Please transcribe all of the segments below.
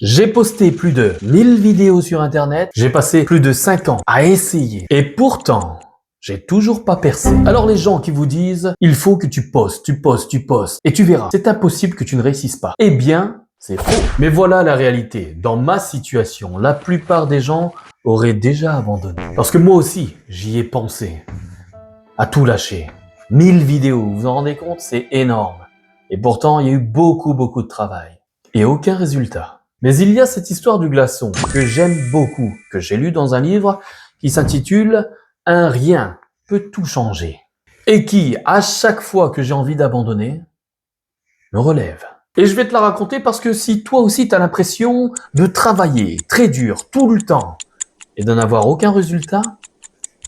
J'ai posté plus de 1000 vidéos sur internet, j'ai passé plus de 5 ans à essayer. Et pourtant, j'ai toujours pas percé. Alors les gens qui vous disent, il faut que tu postes, et tu verras, c'est impossible que tu ne réussisses pas. Eh bien, c'est faux. Mais voilà la réalité. Dans ma situation, la plupart des gens auraient déjà abandonné. Parce que moi aussi, j'y ai pensé. À tout lâcher. 1000 vidéos, vous vous en rendez compte? C'est énorme. Et pourtant, il y a eu beaucoup de travail. Et aucun résultat. Mais il y a cette histoire du glaçon que j'aime beaucoup, que j'ai lu dans un livre qui s'intitule « Un rien peut tout changer » et qui, à chaque fois que j'ai envie d'abandonner, me relève. Et je vais te la raconter parce que si toi aussi tu as l'impression de travailler très dur tout le temps et d'en avoir aucun résultat,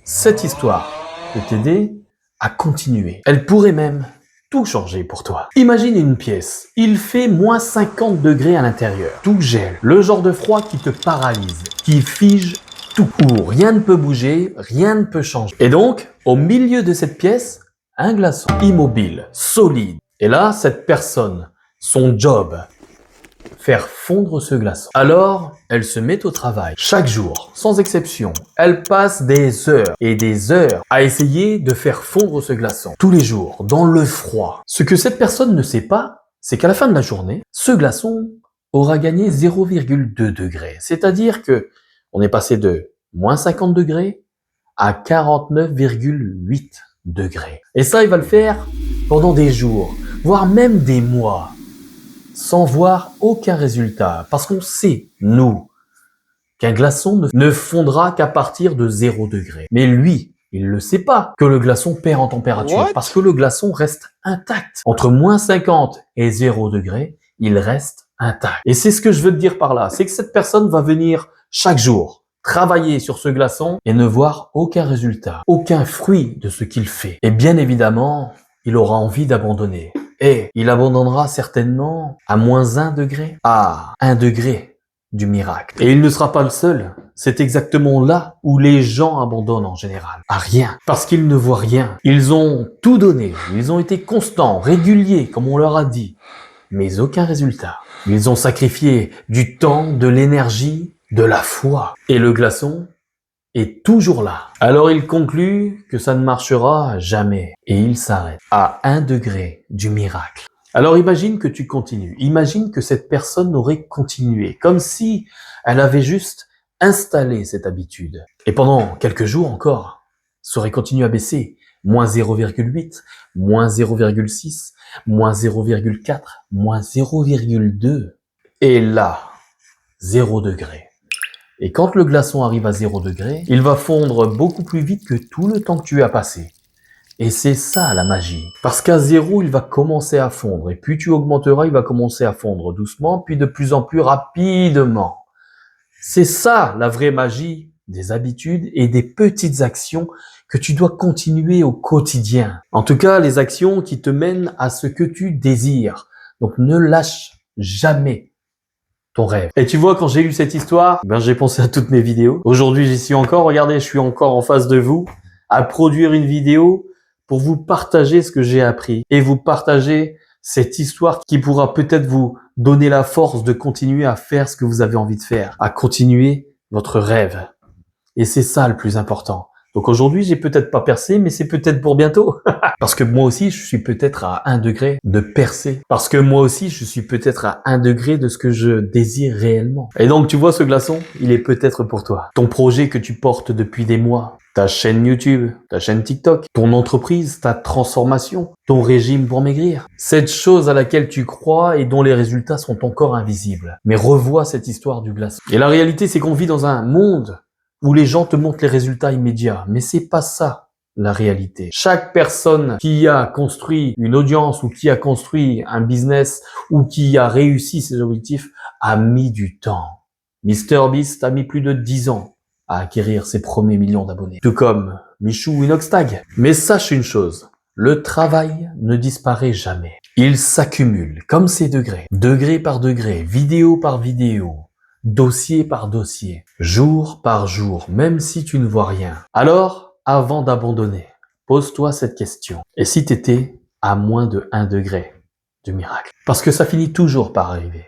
cette histoire peut t'aider à continuer. Elle pourrait même tout changer pour toi. Imagine une pièce. Il fait moins 50 degrés à l'intérieur. Tout gèle. Le genre de froid qui te paralyse, qui fige tout. Où rien ne peut bouger, rien ne peut changer. Et donc, au milieu de cette pièce, un glaçon. Immobile, solide. Et là, cette personne, son job, faire fondre ce glaçon. Alors, elle se met au travail. Chaque jour, sans exception, elle passe des heures et des heures à essayer de faire fondre ce glaçon. Tous les jours, dans le froid. Ce que cette personne ne sait pas, c'est qu'à la fin de la journée, ce glaçon aura gagné 0,2 degrés. C'est-à-dire que on est passé de moins 50 degrés à 49,8 degrés. Et ça, il va le faire pendant des jours, voire même des mois, sans voir aucun résultat. Parce qu'on sait, nous, qu'un glaçon ne fondra qu'à partir de 0 degré. Mais lui, il ne sait pas que le glaçon perd en température. Parce que le glaçon reste intact. Entre moins 50 et 0 degré, il reste intact. Et c'est ce que je veux te dire par là. C'est que cette personne va venir chaque jour travailler sur ce glaçon et ne voir aucun résultat, aucun fruit de ce qu'il fait. Et bien évidemment, il aura envie d'abandonner. Et il abandonnera certainement à moins 1 degré, à 1 degré du miracle. Et il ne sera pas le seul. C'est exactement là où les gens abandonnent en général. À rien. Parce qu'ils ne voient rien. Ils ont tout donné. Ils ont été constants, réguliers, comme on leur a dit. Mais aucun résultat. Ils ont sacrifié du temps, de l'énergie, de la foi. Et le glaçon est toujours là. Alors il conclut que ça ne marchera jamais. Et il s'arrête à 1 degré du miracle. Alors imagine que tu continues. Imagine que cette personne aurait continué. Comme si elle avait juste installé cette habitude. Et pendant quelques jours encore, ça aurait continué à baisser. Moins 0,8, moins 0,6, moins 0,4, moins 0,2. Et là, 0 degré. Et quand le glaçon arrive à 0 degré, il va fondre beaucoup plus vite que tout le temps que tu as passé. Et c'est ça la magie. Parce qu'à 0, il va commencer à fondre. Et plus tu augmenteras, il va commencer à fondre doucement, puis de plus en plus rapidement. C'est ça la vraie magie des habitudes et des petites actions que tu dois continuer au quotidien. En tout cas, les actions qui te mènent à ce que tu désires. Donc ne lâche jamais ton rêve. Et tu vois, quand j'ai lu cette histoire, j'ai pensé à toutes mes vidéos. Aujourd'hui, j'y suis encore. Regardez, je suis encore en face de vous à produire une vidéo pour vous partager ce que j'ai appris et vous partager cette histoire qui pourra peut-être vous donner la force de continuer à faire ce que vous avez envie de faire, à continuer votre rêve. Et c'est ça le plus important. Donc aujourd'hui, j'ai peut-être pas percé, mais c'est peut-être pour bientôt. Parce que moi aussi, je suis peut-être à 1 degré de percer. Parce que moi aussi, je suis peut-être à 1 degré de ce que je désire réellement. Et donc, tu vois, ce glaçon, il est peut-être pour toi. Ton projet que tu portes depuis des mois, ta chaîne YouTube, ta chaîne TikTok, ton entreprise, ta transformation, ton régime pour maigrir. Cette chose à laquelle tu crois et dont les résultats sont encore invisibles. Mais revois cette histoire du glaçon. Et la réalité, c'est qu'on vit dans un monde où les gens te montrent les résultats immédiats. Mais c'est pas ça, la réalité. Chaque personne qui a construit une audience ou qui a construit un business ou qui a réussi ses objectifs a mis du temps. MrBeast a mis plus de 10 ans à acquérir ses premiers millions d'abonnés. Tout comme Michou ou Inoxtag. Mais sache une chose, le travail ne disparaît jamais. Il s'accumule comme ces degrés. Degré par degré, vidéo par vidéo. Dossier par dossier, jour par jour, même si tu ne vois rien. Alors, avant d'abandonner, pose-toi cette question. Et si tu étais à moins de 1 degré du miracle? Parce que ça finit toujours par arriver.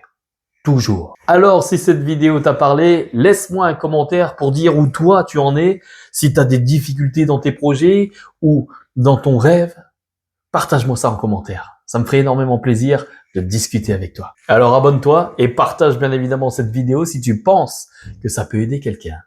toujours. Alors, si cette vidéo t'a parlé, laisse-moi un commentaire pour dire où toi tu en es. Si tu as des difficultés dans tes projets ou dans ton rêve, partage-moi ça en commentaire. Ça me ferait énormément plaisir de discuter avec toi. Alors abonne-toi et partage bien évidemment cette vidéo si tu penses que ça peut aider quelqu'un.